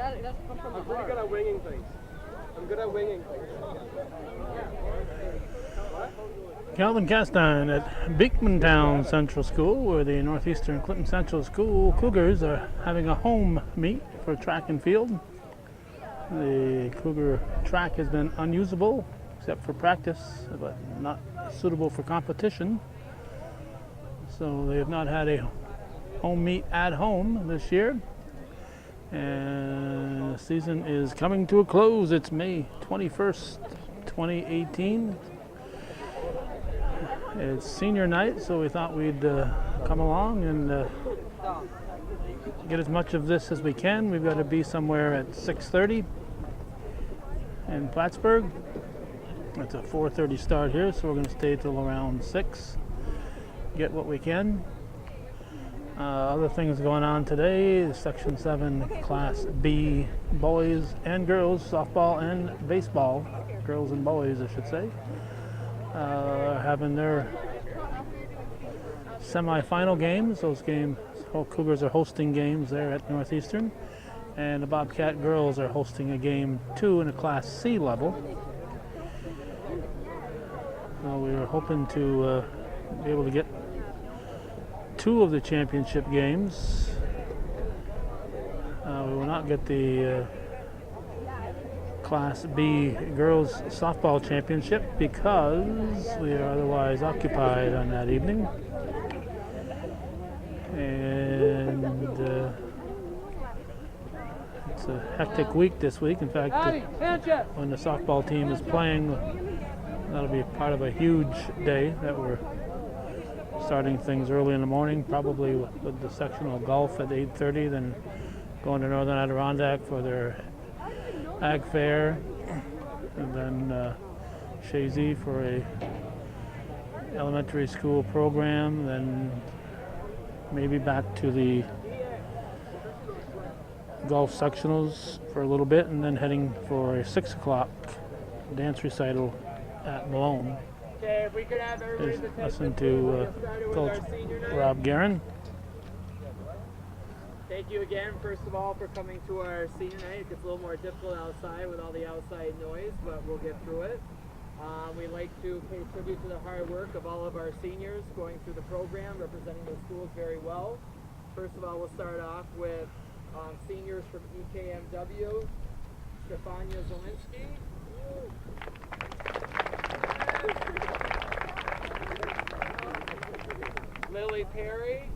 I'm pretty good at winging things. I'm good at winging things. Calvin Castine at Beekmantown Central School, where the Northeastern Clinton Central School Cougars are having a home meet for track and field. The Cougar track has been unusable except for practice, but not suitable for competition. So they have not had a home meet at home this year. And the season is coming to a close. It's May 21st, 2018. It's senior night, so we thought we'd come along and get as much of this as we can. We've got to be somewhere at 6:30 in Plattsburgh. It's a 4:30 start here, so we're going to stay till around 6, get what we can. Other things going on today, Section 7 Class B boys and girls, softball and baseball, girls and boys I should say, having their semi-final games. Those games, Cougars are hosting games there at Northeastern, and the Bobcat girls are hosting a game too in a Class C level. We were hoping to be able to get 2 of the championship games. We will not get the Class B girls softball championship because we are otherwise occupied on that evening. And it's a hectic week this week. In fact, when the softball team is playing, that'll be part of a huge day that we're starting things early in the morning, probably with the sectional golf at 8:30, then going to Northern Adirondack for their ag fair, and then Chazy for a elementary school program, then maybe back to the golf sectionals for a little bit, and then heading for a 6 o'clock dance recital at Malone. Okay, if we could have everybody Listen to Coach Rob Guerin. Thank you again, first of all, for coming to our senior night. It's a little more difficult outside with all the outside noise, but we'll get through it. We'd like to pay tribute to the hard work of all of our seniors going through the program, representing the schools very well. First of all, we'll start off with seniors from EKMW, Stefania Zielinski. Lily Perry.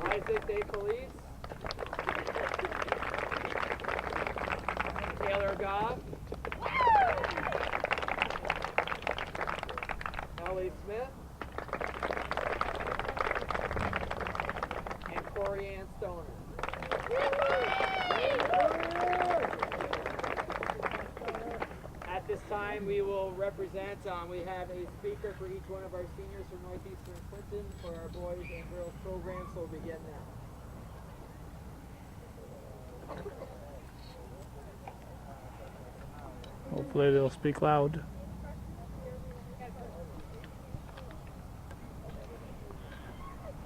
Isaac DeFelice. Taylor Goff. Ellie Smith. And Corey Ann Stoner. At this time, we will represent, we have a speaker for each one of our seniors from Northeastern Clinton for our boys and girls program, so we'll begin now. Hopefully they'll speak loud.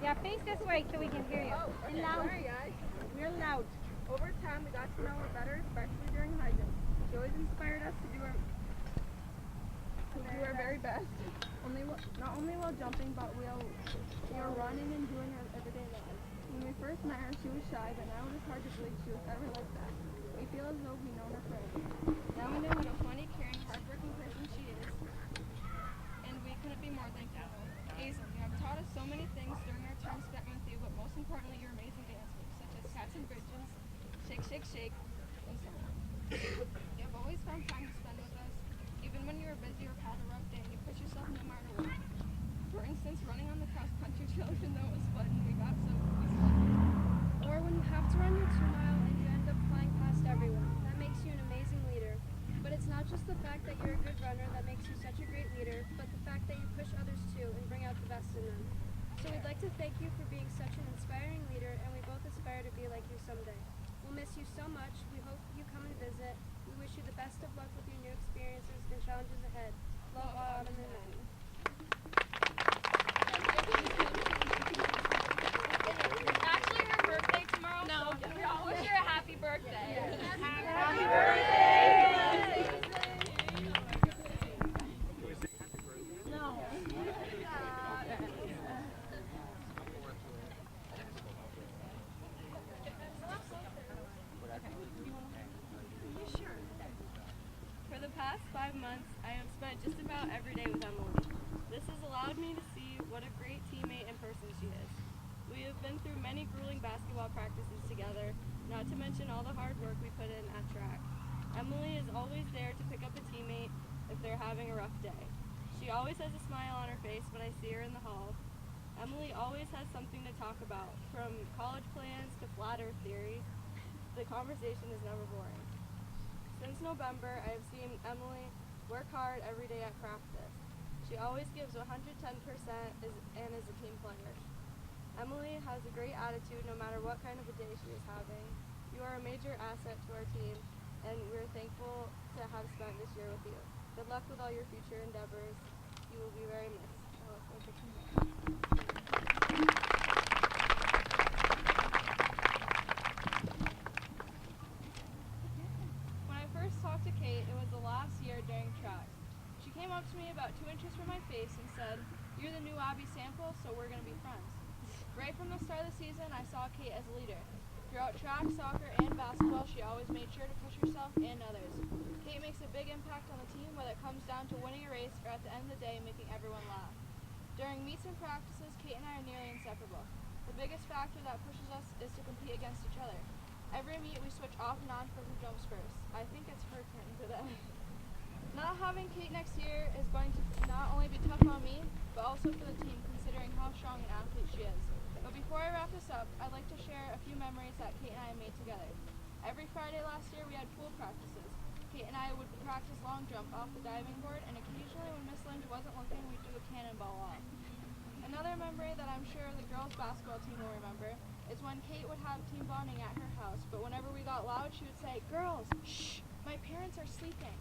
Yeah, face this way so we can hear you. And loud. Sorry guys, we're loud. Over time we got to know her better, especially during high jump. She always inspired us to do our very best. Not only while jumping, but we were running and doing our everyday lives. When we first met her, she was shy, but now it is hard to believe she was ever like that. We feel as though we've known her forever. Now we know what a funny, caring, hardworking person she is, and we couldn't be more thankful. Hazel, you have taught us so many things during our time spent with you, but most importantly, your amazing dancers, such as Cats and Bridges, Shake, Shake, Shake, and so on. You have always found time to spend with us, even when you were busy or had a rough day, you push yourself no matter what. For instance, running on the cross-country trail, even though it was fun, we got so Or when you have to run your 2-mile and you end up flying past everyone. That makes you an amazing leader. But it's not just the fact that you're a good runner that makes you such a great leader, but the fact that you push others too and bring out the best in them. So we'd like to thank you for being such an inspiring leader, and we both aspire to be like you someday. We'll miss you so much. We hope you come and visit. We wish you the best of luck with your new experiences and challenges ahead. Love, Autumn, and Maddie. Actually, out every day with Emily. This has allowed me to see what a great teammate and person she is. We have been through many grueling basketball practices together, not to mention all the hard work we put in at track. Emily is always there to pick up a teammate if they're having a rough day. She always has a smile on her face when I see her in the hall. Emily always has something to talk about, from college plans to flat earth theory. The conversation is never boring. Since November, I have seen Emily work hard every day at practice. She always gives 110% and is a team player. Emily has a great attitude no matter what kind of a day she is having. You are a major asset to our team, and we're thankful to have spent this year with you. Good luck with all your future endeavors. You will be very missed. When I first talked to Kate, it was the last year during track. She came up to me about 2 inches from my face and said, "You're the new Abby Sample, so we're going to be friends." Right from the start of the season, I saw Kate as a leader. Throughout track, soccer, and basketball, she always made sure to push herself and others. Kate makes a big impact on the team, whether it comes down to winning a race or at the end of the day making everyone laugh. During meets and practices, Kate and I are nearly inseparable. The biggest factor that pushes us is to compete against each other. Every meet, we switch off and on for who jumps first. I think it's her turn today. Not having Kate next year is going to not only be tough on me, but also for the team, considering how strong an athlete she is. But before I wrap this up, I'd like to share a few memories that Kate and I made together. Every Friday last year, we had pool practices. Kate and I would practice long jump off the diving board, and occasionally when Miss Lynch wasn't looking, we'd do a cannonball off. Another memory that I'm sure the girls' basketball team will remember is when Kate would have team bonding at her house, but whenever we got loud, she would say, "Girls, shh, my parents are sleeping."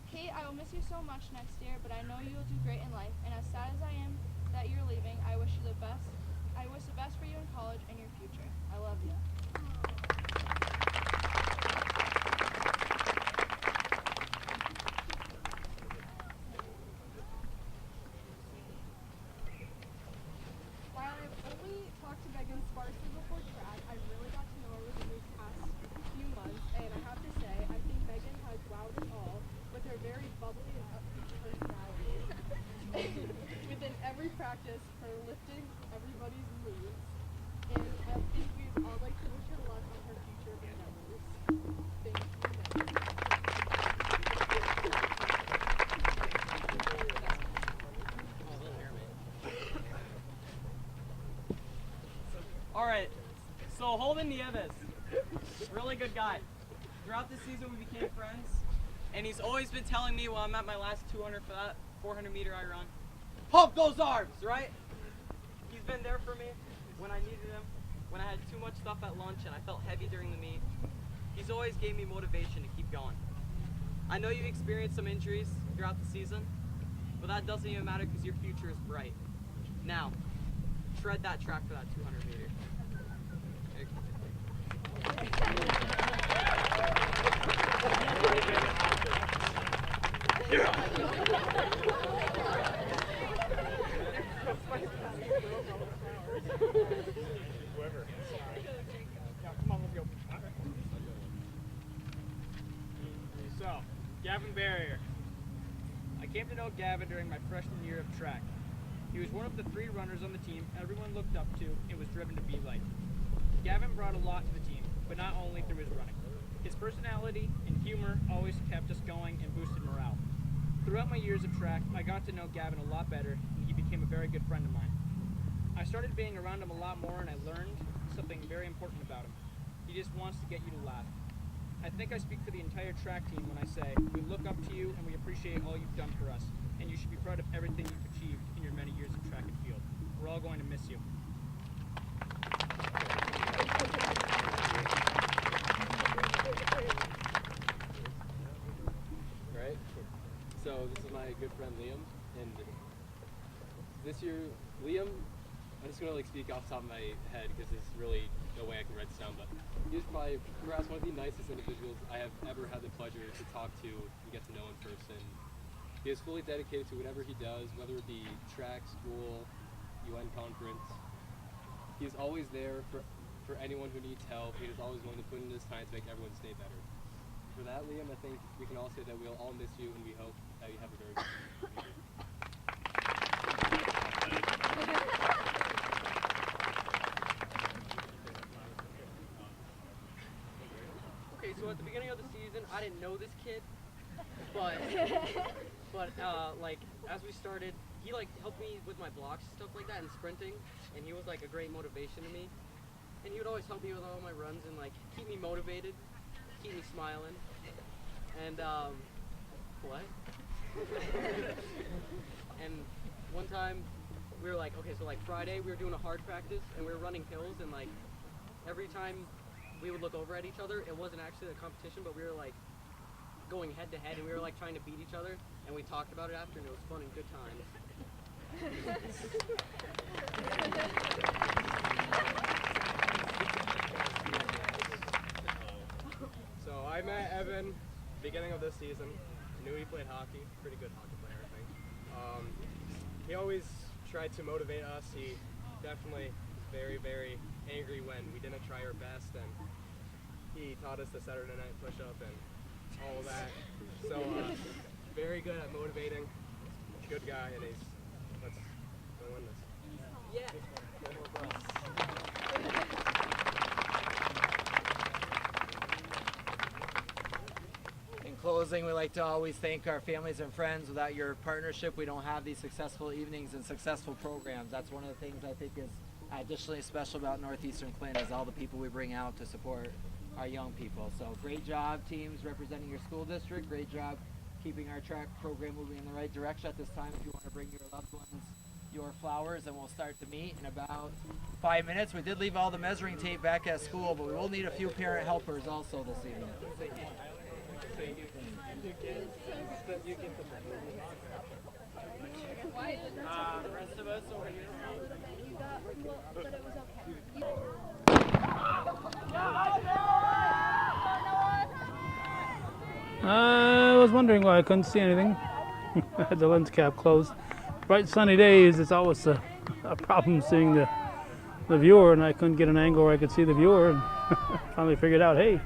Kate, I will miss you so much next year, but I know you will do great in life, and as sad as I am that you're leaving, I wish the best for you in college and your future. I love you. While I've only talked to Megan sparsely before track, I really got to know her within these past few months, and I have to say, I think Megan has wowed us all with her very bubbly and upbeat personality. Within every practice, her lifting everybody's moods, and I think we'd all like to wish her luck on her future endeavors. Thank you, Megan. All right, so Holden Nieves, really good guy. Throughout the season, we became friends, and he's always been telling me while I'm at my last 200 for that 400 meter I run, pump those arms, right? He's been there for me when I needed him, when I had too much stuff at lunch and I felt heavy during the meet. He's always gave me motivation to keep going. I know you've experienced some injuries throughout the season, but that doesn't even matter because your future is bright. Now, shred that track for that 200 meter. So, Gavin Barrier. I came to know Gavin during my freshman year of track. He was one of the 3 runners on the team everyone looked up to and was driven to be like. Gavin brought a lot to the team, but not only through his running. His personality and humor always kept us going and boosted morale. Throughout my years of track, I got to know Gavin a lot better, and he became a very good friend of mine. I started being around him a lot more, and I learned something very important about him. He just wants to get you to laugh. I think I speak for the entire track team when I say we look up to you and we appreciate all you've done for us, and you should be proud of everything you've achieved in your many years of track and field. We're all going to miss you. Right? So this is my good friend Liam, and this year, Liam, I'm just gonna speak off the top of my head because there's really no way I can write this down, but he was probably perhaps one of the nicest individuals I have ever had the pleasure to talk to and get to know in person. He is fully dedicated to whatever he does, whether it be track, school, UN conference. He is always there for anyone who needs help. He is always willing to put in his time to make everyone's day better. for that, Liam, I think we can all say that we'll all miss you, and we hope that you have a very good future. Okay, so at the beginning of the season, I didn't know this kid, but like as we started, he like helped me with my blocks and stuff like that and sprinting, and he was like a great motivation to me. And he would always help me with all my runs and like keep me motivated, keep me smiling. And what? And one time we were like, okay, so like Friday we were doing a hard practice and we were running hills, and like every time we would look over at each other, it wasn't actually a competition, but we were like going head to head, and we were like trying to beat each other, and we talked about it after, and it was fun and good times. So I met Evan beginning of this season. Knew he played hockey, pretty good hockey player, I think. He always tried to motivate us. He definitely was very, very angry when we didn't try our best, and he taught us the Saturday night push-up and all of that. So very good at motivating. Good guy, and let's go win this. Yeah. In closing, we like to always thank our families and friends. Without your partnership, we don't have these successful evenings and successful programs. That's one of the things I think is additionally special about Northeastern Clinton, is all the people we bring out to support our young people. So great job, teams representing your school district. Great job keeping our track program moving in the right direction. At this time, if you want to bring your loved ones your flowers, and we'll start to meet in about 5 minutes. We did leave all the measuring tape back at school, but we will need a few parent helpers also this evening. The rest of us over here. You got, well, but it was okay. I was wondering why I couldn't see anything. I had the lens cap closed. Bright sunny days, it's always a problem seeing the viewer, and I couldn't get an angle where I could see the viewer, and finally figured out, hey,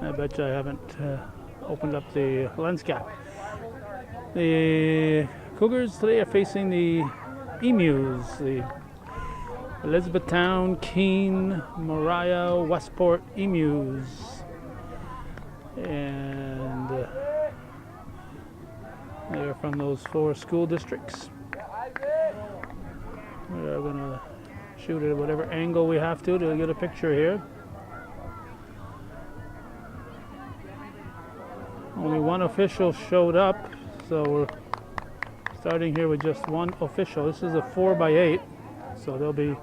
I bet you I haven't opened up the lens cap. The Cougars today are facing the Emus, the Elizabethtown, Keene, Moriah, Westport Emus. And they're from those 4 school districts. We're going to shoot at whatever angle we have to get a picture here. Only one official showed up, so we're starting here with just one official. This is a 4x8, so there'll be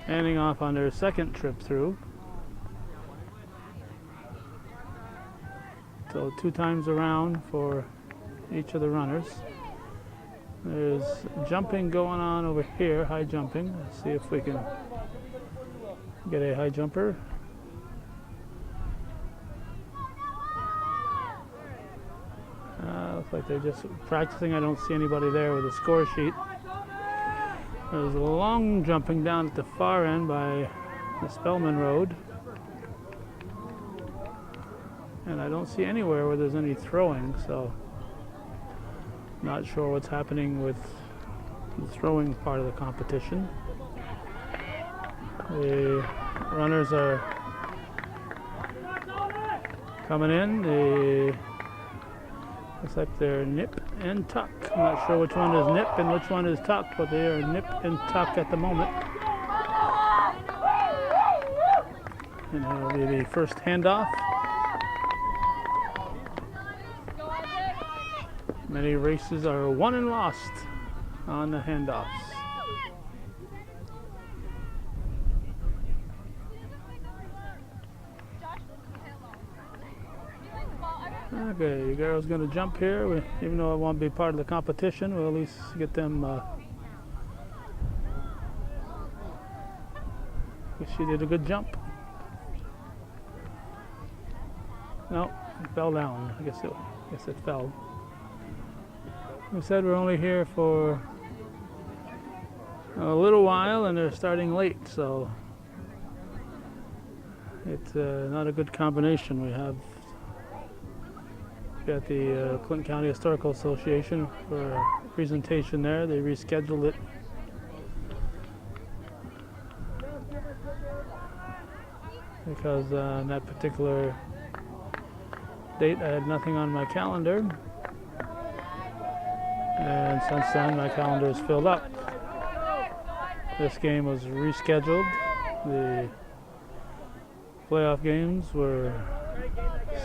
handing off on their second trip through. So 2 times around for each of the runners. There's jumping going on over here, high jumping. Let's see if we can get a high jumper. Looks like they're just practicing. I don't see anybody there with a score sheet. There's a long jumping down at the far end by the Spellman Road. And I don't see anywhere where there's any throwing, so not sure what's happening with the throwing part of the competition. The runners are coming in. Looks like they're nip and tuck. I'm not sure which one is nip and which one is tuck, but they are nip and tuck at the moment. And that'll be the first handoff. Many races are won and lost on the handoffs. Okay, you girls gonna jump here. Even though I won't be part of the competition, we'll at least get them. She did a good jump. No, it fell down. I guess it fell. We said we're only here for a little while, and they're starting late, so it's not a good combination. We have got the Clinton County Historical Association for a presentation there. They rescheduled it because on that particular date I had nothing on my calendar, and since then my calendar is filled up. This game was rescheduled. The playoff games were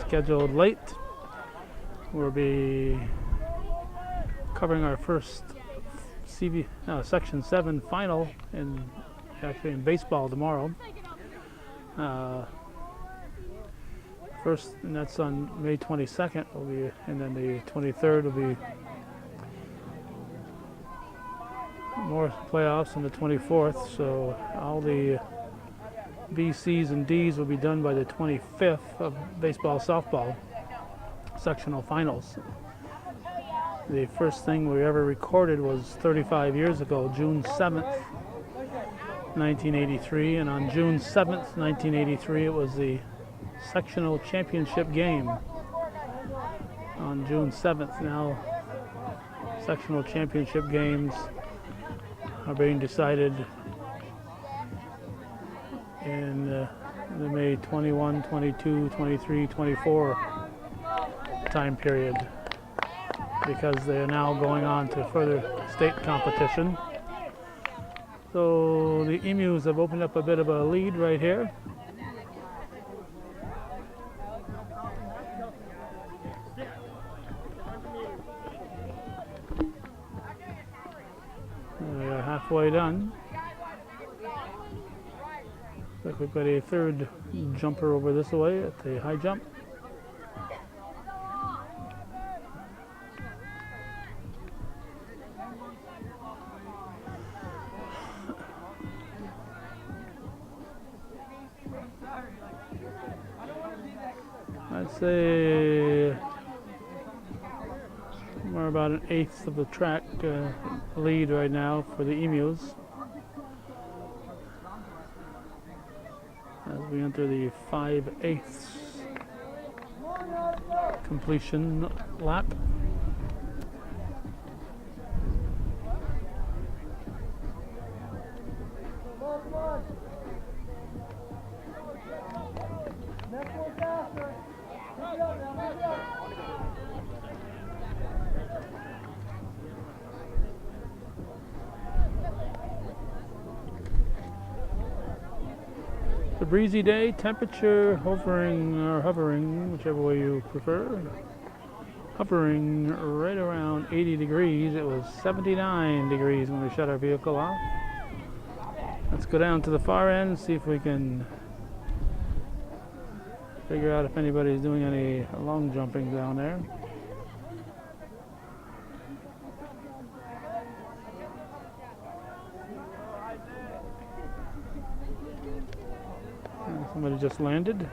scheduled late. We'll be covering our first Section 7 final actually in baseball tomorrow. First, and that's on May 22nd, and then the 23rd will be more playoffs on the 24th. So all the B, C's, and D's will be done by the 25th of baseball, softball sectional finals. The first thing we ever recorded was 35 years ago, June 7th, 1983, and on June 7th, 1983, it was the sectional championship game. On June 7th now, sectional championship games are being decided in the May 21, 22, 23, 24 time period, because they are now going on to further state competition. So the Emus have opened up a bit of a lead right here. We are halfway done. Looks like we've got a third jumper over this way at the high jump. I'd say we're about an eighth of the track lead right now for the Emus as we enter the 5/8 completion lap. It's a breezy day, temperature hovering, whichever way you prefer, hovering right around 80 degrees. It was 79 degrees when we shut our vehicle off. Let's go down to the far end and see if we can figure out if anybody's doing any long jumping down there. Somebody just landed.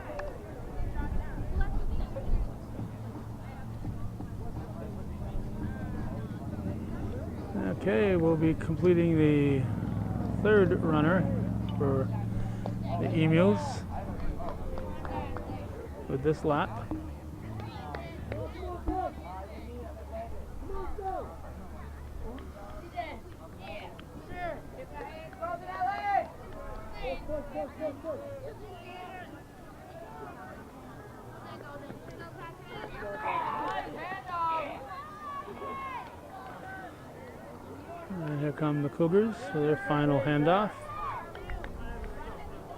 Okay, we'll be completing the third runner for the Emus with this lap. And here come the Cougars for their final handoff.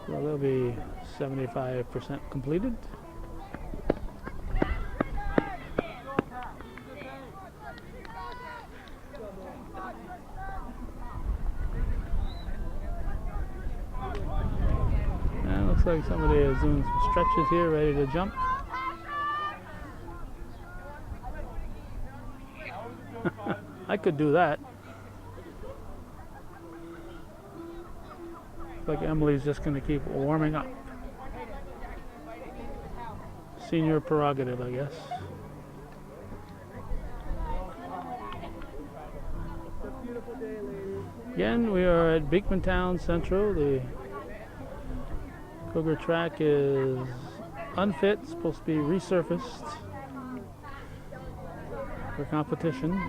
So they'll be 75% completed. And it looks like somebody is doing some stretches here, ready to jump. I could do that. Like Emily's just going to keep warming up. Senior prerogative, I guess. It's a beautiful day, ladies. Again, we are at Beekmantown Central. The Cougar track is unfit, supposed to be resurfaced for competition.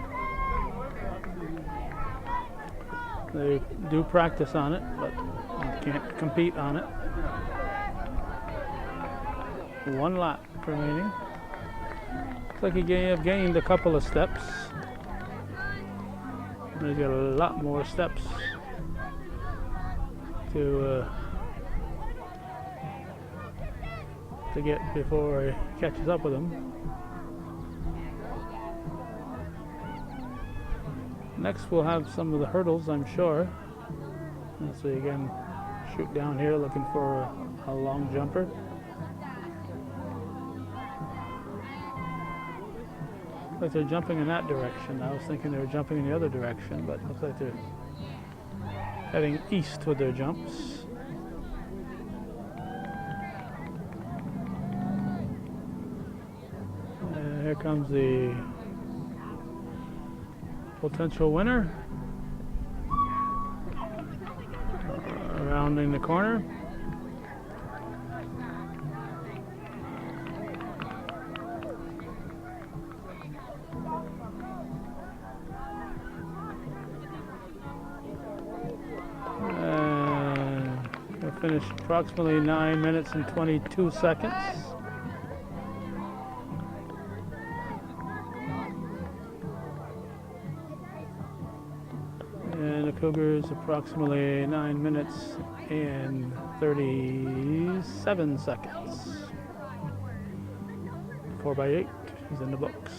They do practice on it, but you can't compete on it. 1 lap remaining. Looks like he have gained a couple of steps. He's got a lot more steps to get before he catches up with him. Next we'll have some of the hurdles, I'm sure. As we again shoot down here looking for a long jumper. Looks like they're jumping in that direction. I was thinking they were jumping in the other direction, but looks like they're heading east with their jumps. And here comes the potential winner. Rounding the corner. Finished approximately 9 minutes and 22 seconds. And the Cougars approximately 9 minutes and 37 seconds. 4x8 is in the books.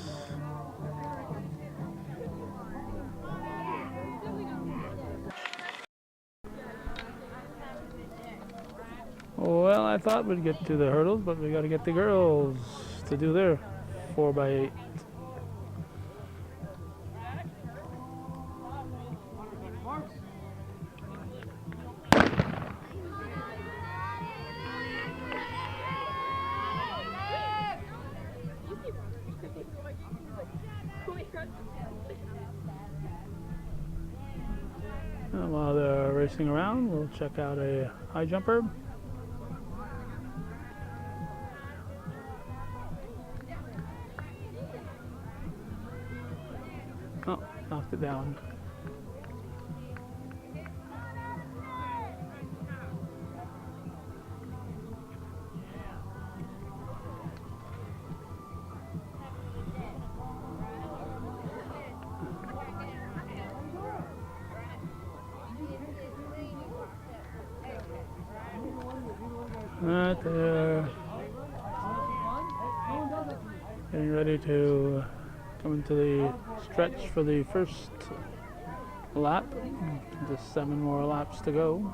Well, I thought we'd get to the hurdles, but we got to get the girls to do their 4x8. And while they're racing around, we'll check out a high jumper. Oh, knocked it down. Right there. Getting ready to come into the stretch for the first lap. Just 7 more laps to go.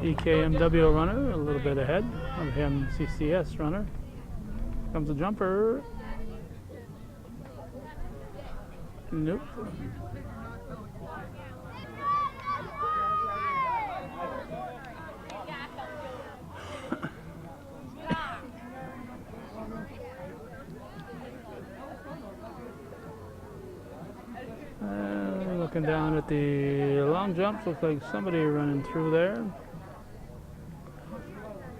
EKMW runner, a little bit ahead of NCCS runner. Comes a jumper. Nope. Looking down at the long jumps, looks like somebody running through there.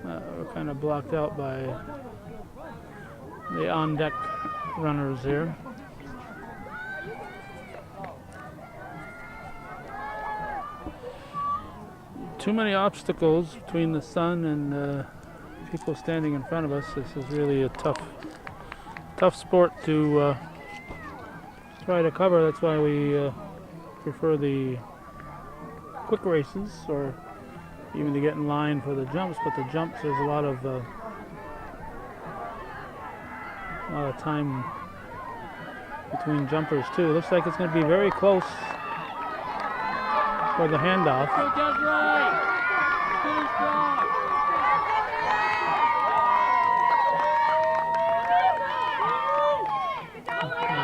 We're kind of blocked out by the on-deck runners here. Too many obstacles between the sun and people standing in front of us. This is really a tough sport to try to cover. That's why we prefer the quick races, or even to get in line for the jumps. But the jumps, there's a lot of time between jumpers too. Looks like it's going to be very close. for the handoff. Go Desiree! Finish strong!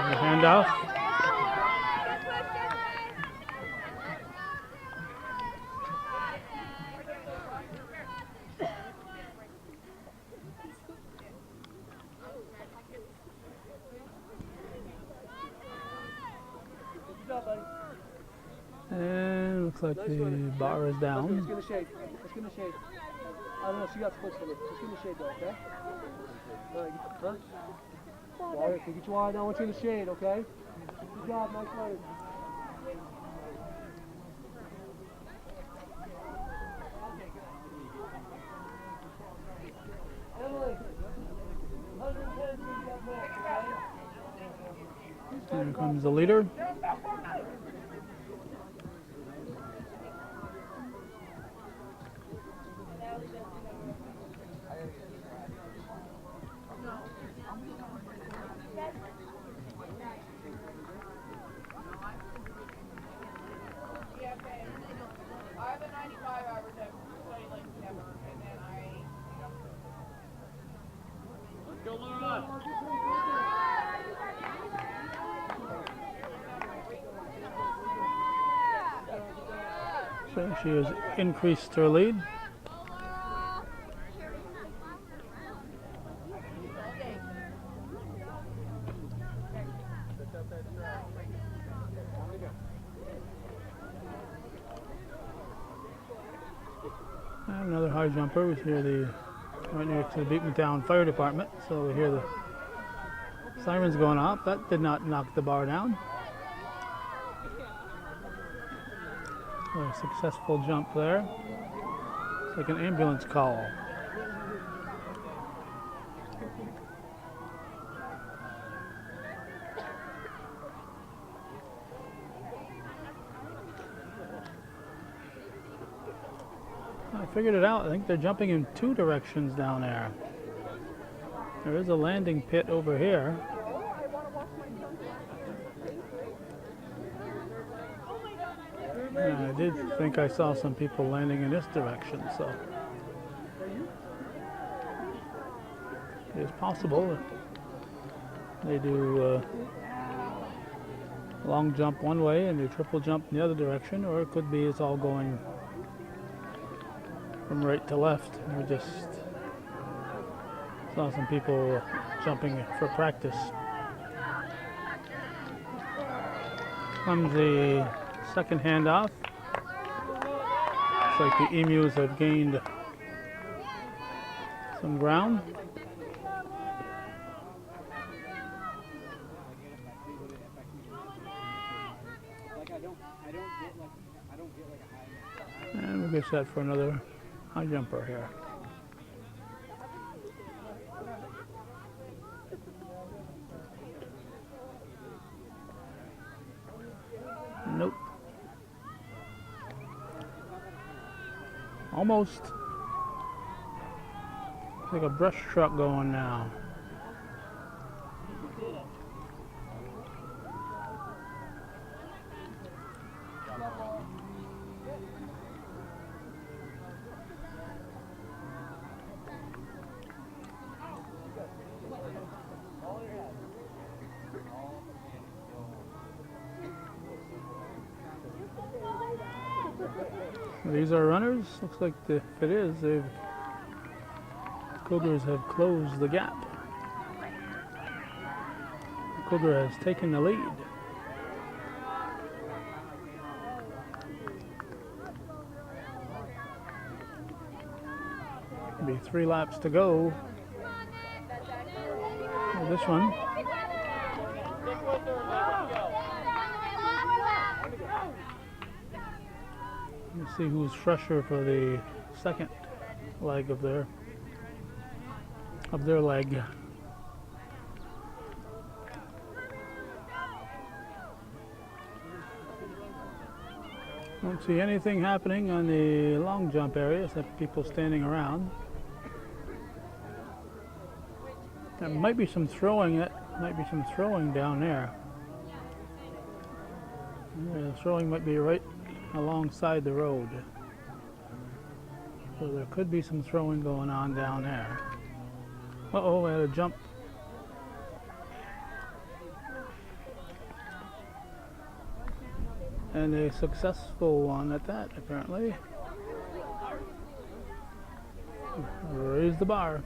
The handoff. And looks like the bar is down. Let's give him a shade. Let's give him a shade. I don't know, she got supposed to look. Let's give him a shade though, okay? Alright, huh? Alright, so get your eye down, I want you in the shade, okay? Good job, nice running. Emily, 110 so you got more, okay? Here comes the leader. I have a 95 average. I've played like never, and then Go Laura! So she has increased her lead. And another high jumper. We hear right next to the Beatontown Fire Department, so we hear the sirens going off. That did not knock the bar down. A successful jump there. It's like an ambulance call. I figured it out. I think they're jumping in two directions down there. There is a landing pit over here. Yeah, I did think I saw some people landing in this direction, so it's possible that they do long jump one way and do triple jump in the other direction, or it could be it's all going from right to left. We just saw some people jumping for practice. Comes the second handoff. Looks like the Emus have gained some ground. And we'll get set for another high jumper here. Nope. Almost. It's like a brush truck going now. These are runners. Looks like if it is, the Cougars have closed the gap. The Cougar has taken the lead. Be 3 laps to go. Oh, this one. Let's see who's fresher for the second leg of their leg. Don't see anything happening on the long jump area except people standing around. There might be some throwing. Down there. The throwing might be right alongside the road. So there could be some throwing going on down there. Uh-oh, I had a jump. And a successful one at that, apparently. Raise the bar.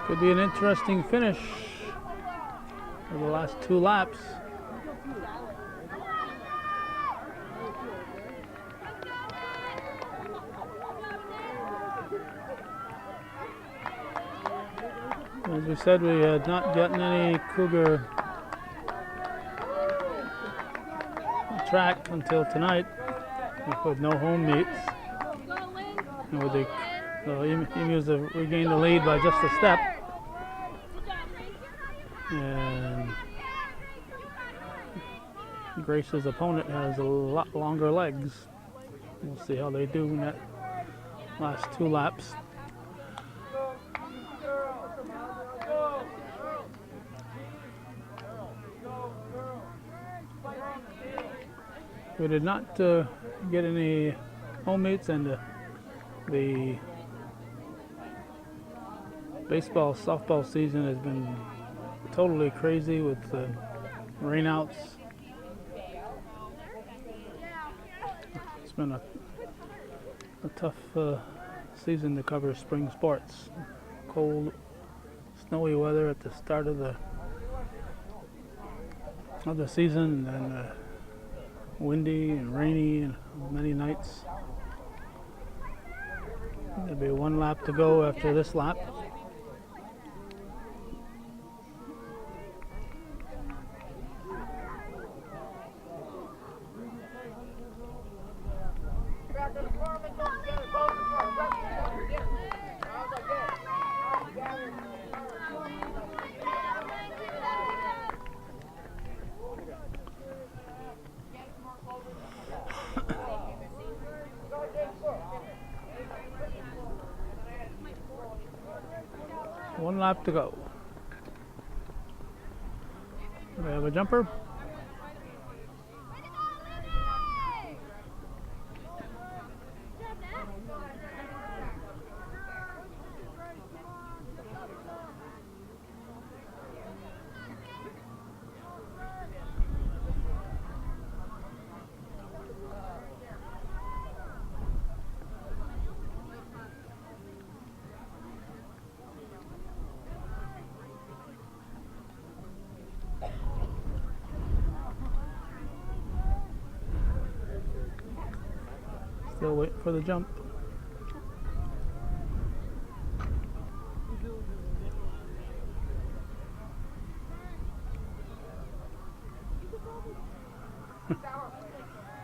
Could be an interesting finish for the last 2 laps. As we said, we had not gotten any Cougar track until tonight, with no home meets. And with the Emus have regained the lead by just a step. And Grace's opponent has a lot longer legs. We'll see how they do in that last 2 laps. We did not get any home meets, and the baseball, softball season has been totally crazy with rainouts. It's been a tough season to cover spring sports. Cold, snowy weather at the start of the season, and windy and rainy and many nights. There'll be 1 lap to go after this lap. One lap to go. We have a jumper. Still waiting for the jump.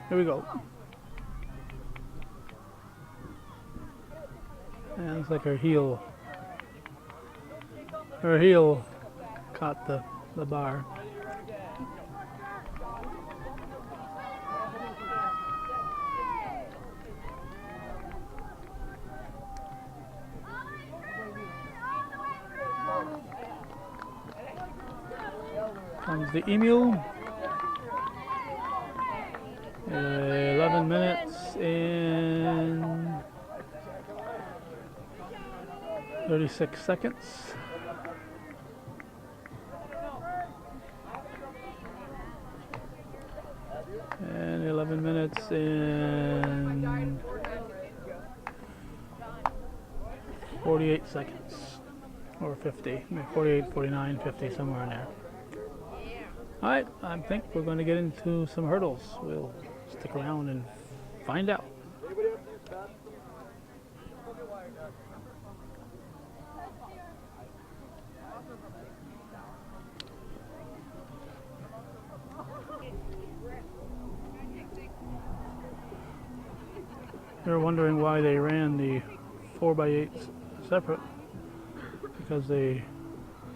Here we go. And looks like her heel caught the bar. Comes the Emu. 11 minutes and 36 seconds. And 11 minutes and 48 seconds. Or 50. 48, 49, 50, somewhere in there. Alright, I think we're going to get into some hurdles. We'll stick around and find out. You're wondering why they ran the 4x8s separate, because they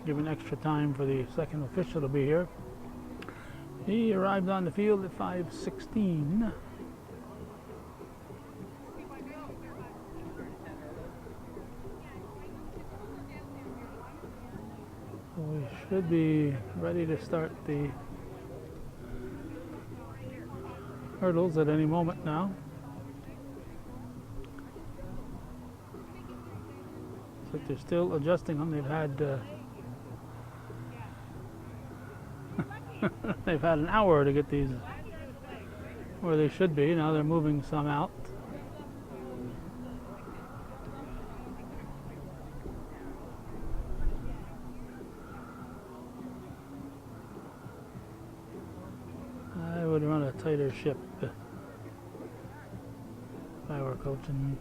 given extra time for the second official to be here. He arrived on the field at 5:16. should be ready to start the hurdles at any moment now. Looks like they're still adjusting them. They've had they've had an hour to get these where they should be. Now they're moving some out. I would run a tighter ship if I were coaching.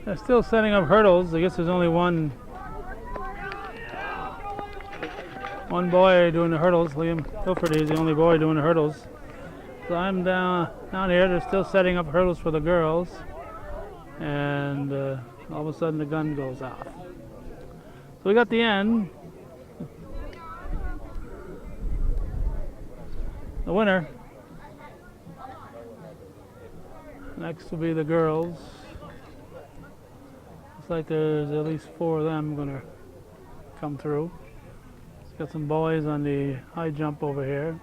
They're still setting up hurdles. I guess there's only one boy doing the hurdles. Liam Hilferty is the only boy doing the hurdles. So I'm down here. They're still setting up hurdles for the girls, and all of a sudden the gun goes off. So we got the end. The winner. Next will be the girls. Looks like there's at least 4 of them gonna come through. Got some boys on the high jump over here.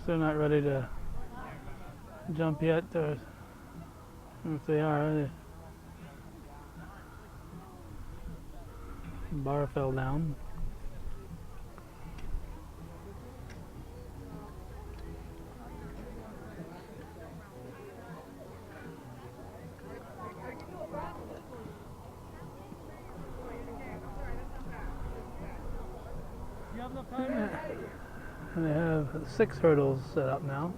They're not ready to jump yet, or if they are, the bar fell down. And they have 6 hurdles set up now.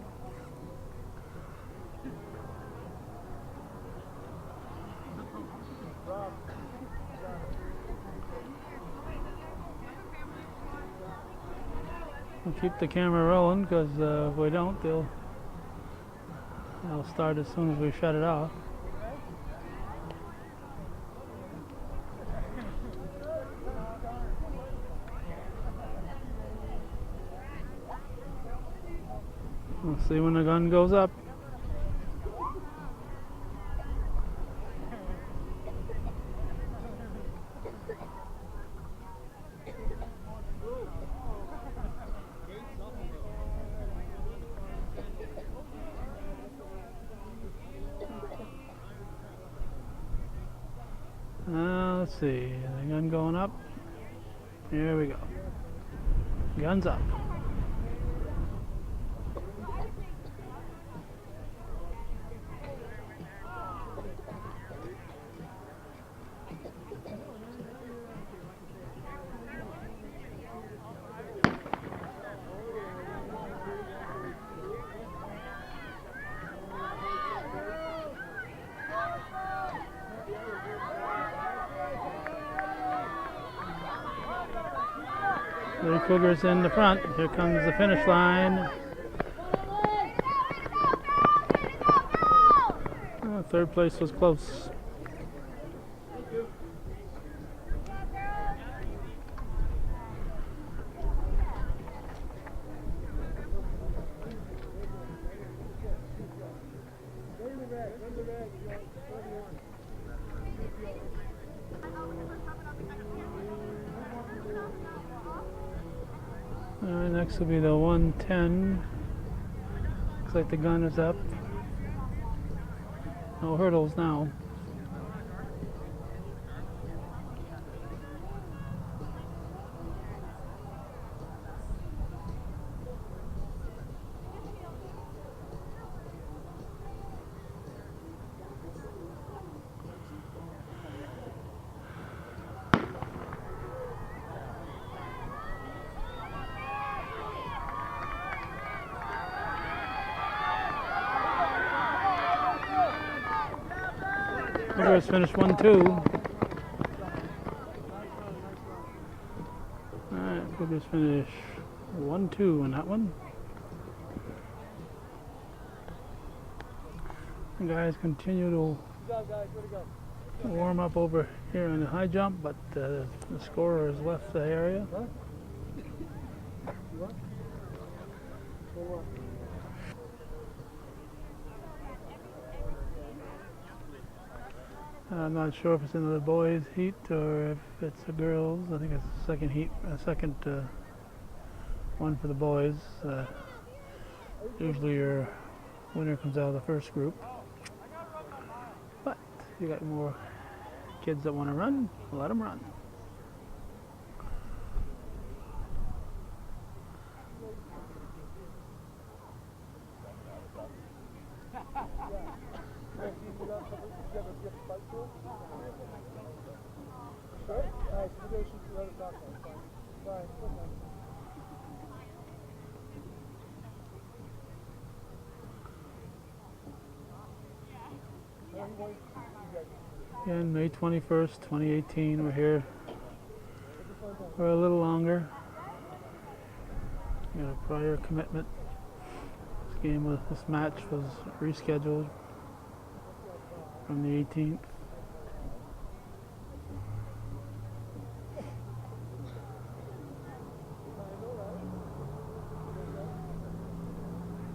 We'll keep the camera rolling because if we don't, they'll start as soon as we shut it off. We'll see when the gun goes up. Let's see, the gun going up. Here we go. Gun's up. The Cougars in the front. Here comes the finish line. Third place was close. Next will be the 110. Looks like the gun is up. No hurdles now. Cougars finished 1-2. Alright, Cougars finish 1-2 in that one. The guys continue to warm up over here on the high jump, but the scorer has left the area. I'm not sure if it's in the boys' heat or if it's the girls. I think it's the second heat, second one for the boys. Usually your winner comes out of the first group. But if you got more kids that want to run, let them run. Again, May 21st, 2018, we're here for a little longer. Got a prior commitment. This match was rescheduled from the 18th.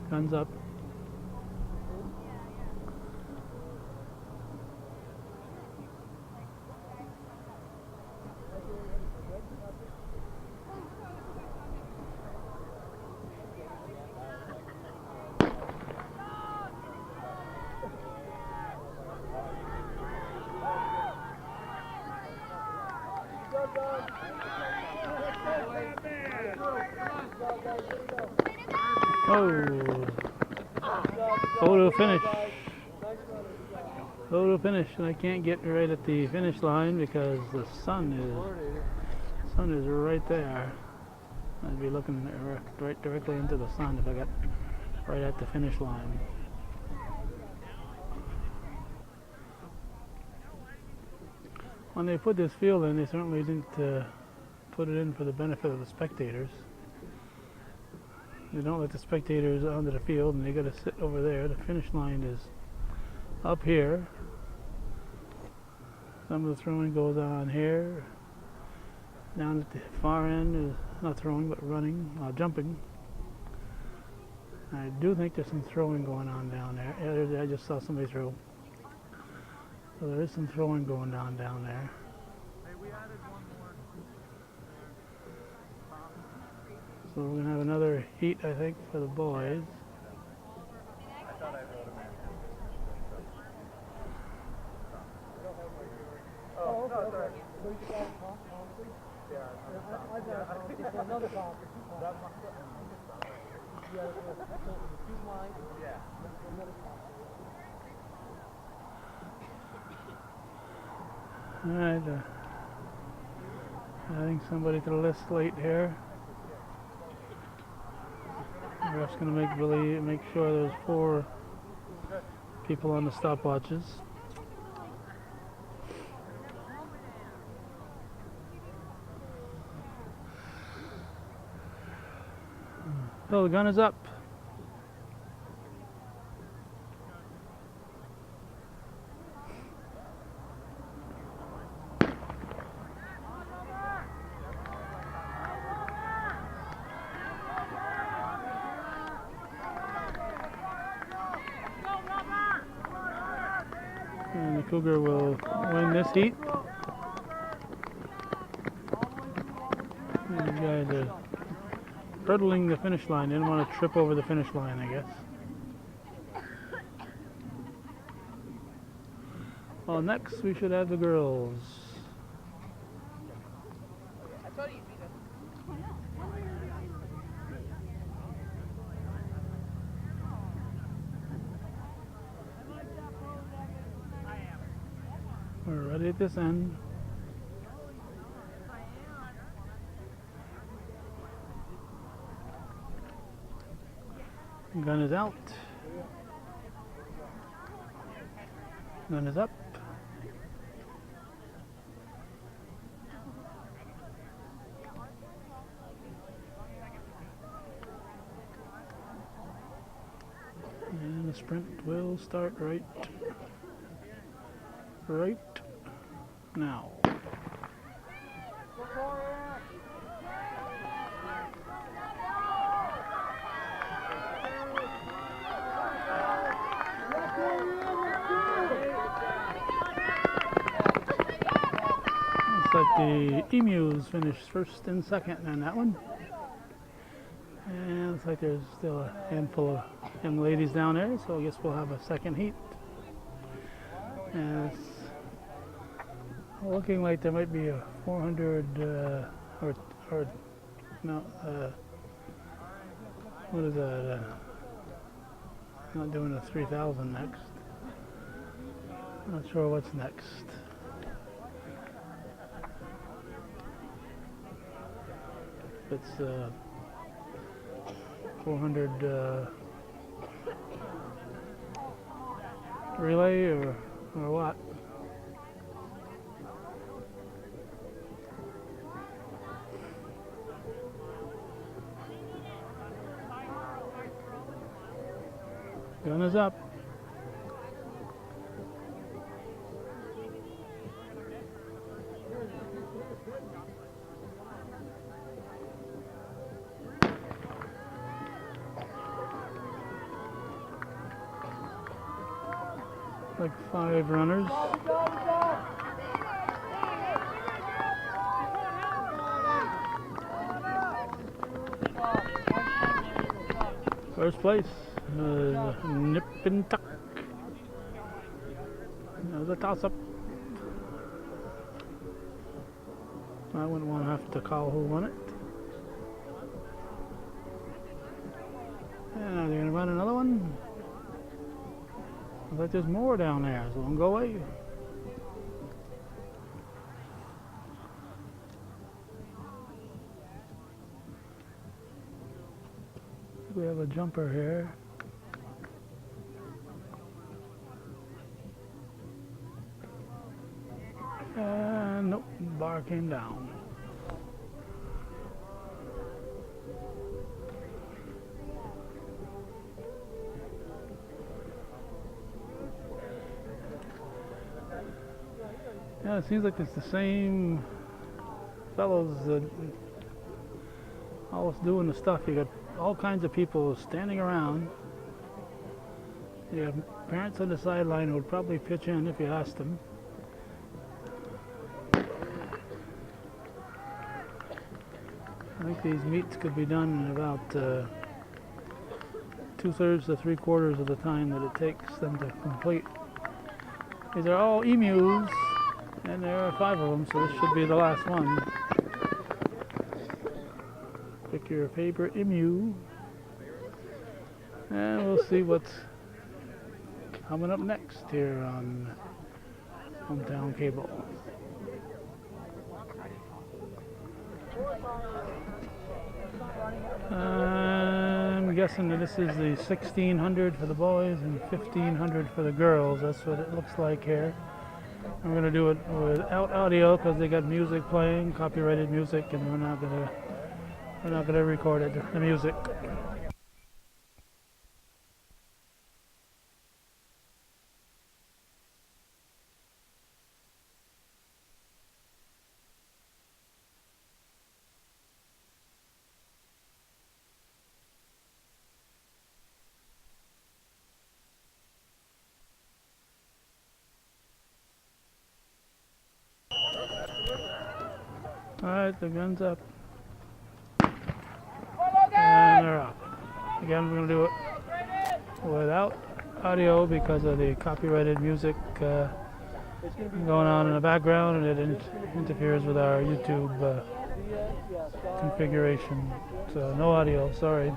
Guns up. Oh, photo finish. Photo finish, and I can't get right at the finish line because the sun is right there. I'd be looking right directly into the sun if I got right at the finish line. When they put this field in, they certainly didn't put it in for the benefit of the spectators. They don't let the spectators onto the field, and they got to sit over there. The finish line is up here. Some of the throwing goes on here. Down at the far end is not throwing, but running, jumping. I do think there's some throwing going on down there. Yeah, I just saw somebody throw. So there is some throwing going on down there. So we're going to have another heat, I think, for the boys. All right, adding somebody to the list late here. The ref's going to make sure there's 4 people on the stopwatches. So the gun is up. And the Cougar will win this heat. These guys are hurdling the finish line. They didn't want to trip over the finish line, I guess. Well, next we should have the girls. We're ready at this end. Gun is out. Gun is up. sprint will start right now. Looks like the Emus finished first and second in that one. And looks like there's still a handful of young ladies down there, so I guess we'll have a second heat. And it's looking like there might be a 400 or no, what is that? Not doing a 3,000 next. Not sure what's next. It's 400 relay or what? Gun is up. Like 5 runners. First place, Nip and Tuck. That was a toss-up. I wouldn't want to have to call who won it. And are they going to run another one? Looks like there's more down there, so don't go away. We have a jumper here. And nope, bar came down. Yeah, it seems like it's the same fellows that always doing the stuff. You got all kinds of people standing around. You have parents on the sideline who would probably pitch in if you asked them. I think these meets could be done in about 2/3 to 3/4 of the time that it takes them to complete. These are all emus, and there are 5 of them, so this should be the last one. Pick your favorite emu, and we'll see what's coming up next here on Hometown Cable. I'm guessing that this is the 1600 for the boys and 1500 for the girls. That's what it looks like here. I'm going to do it without audio because they got music playing, copyrighted music, and we're not going to record it, the music. Alright, the gun's up. And they're up. Again, we're going to do it without audio because of the copyrighted music going on in the background, and it interferes with our YouTube configuration. So no audio, sorry.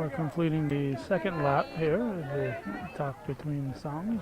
We're completing the second lap here, the talk between songs.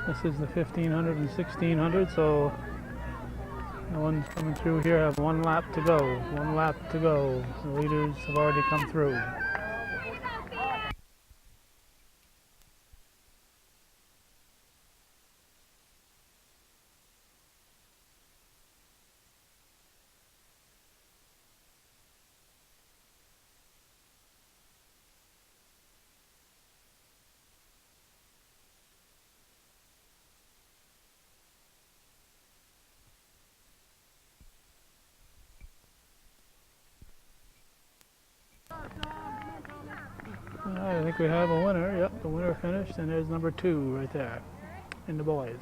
This is the 1500 and 1600, so the ones coming through here have 1 lap to go. 1 lap to go. The leaders have already come through. I think we have a winner. Yep, the winner finished, and there's number 2 right there in the boys.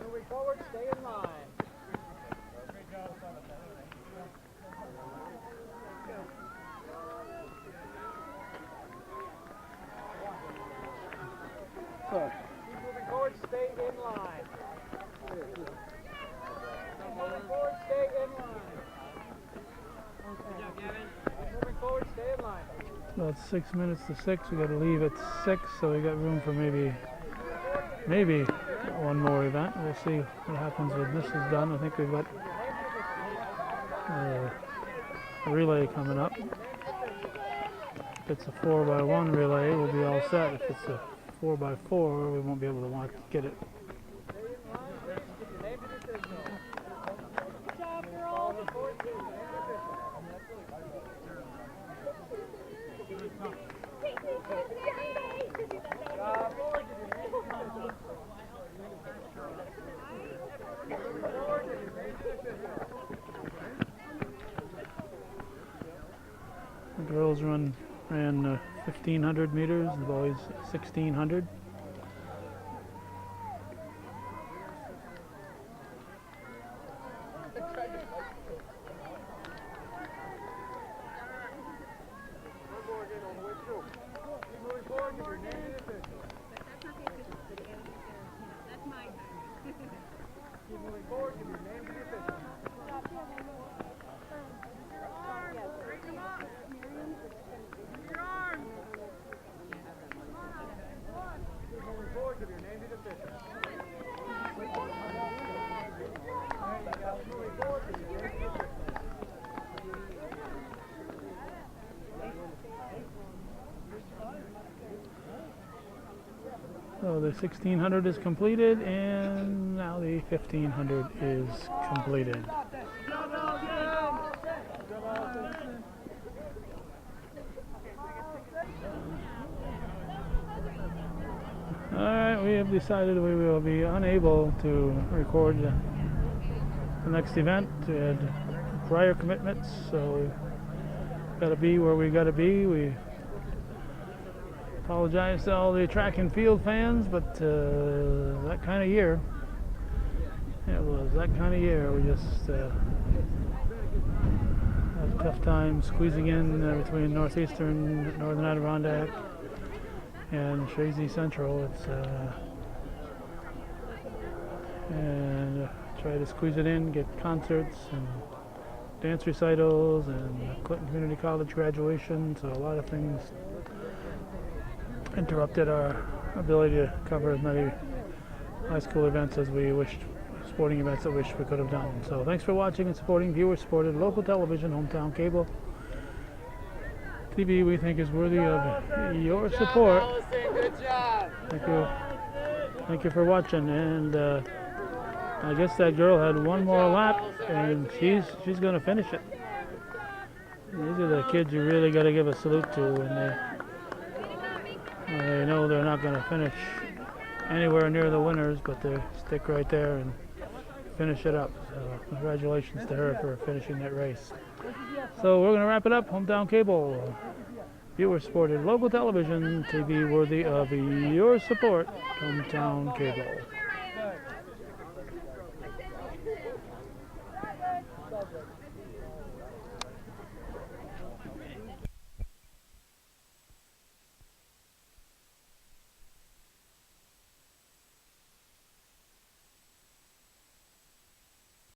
Moving forward, stay in line. Sorry. Keep moving forward, stay in line. Moving forward, stay in line. Good job, Gavin. Keep moving forward, stay in line. About 6 minutes to 6. We got to leave at 6, so we got room for maybe one more event. We'll see what happens when this is done. I think we've got a relay coming up. If it's a 4x1 relay, we'll be all set. If it's a 4x4, we won't be able to get it. The girls ran 1,500 meters, the boys 1,600. So the 1,600 is completed, and now the 1,500 is completed. Alright, we have decided we will be unable to record the next event. We had prior commitments, so we've got to be where we got to be. We apologize to all the track and field fans, but that kind of year. It was that kind of year. We just had a tough time squeezing in between Northeastern, Northern Adirondack, and Shazy Central. And try to squeeze it in, get concerts and dance recitals and Clinton Community College graduation. So a lot of things interrupted our ability to cover as many high school events as we wished, sporting events that we wish we could have done. So thanks for watching and supporting Viewers Supported Local Television, Hometown Cable TV. We think is worthy of your support. Good job. Thank you. Thank you for watching. And I guess that girl had one more lap, and she's going to finish it. These are the kids you really got to give a salute to when they know they're not going to finish anywhere near the winners, but they stick right there and finish it up. So congratulations to her for finishing that race. So we're going to wrap it up. Hometown Cable, Viewer Supported Local Television TV, worthy of your support. Hometown Cable.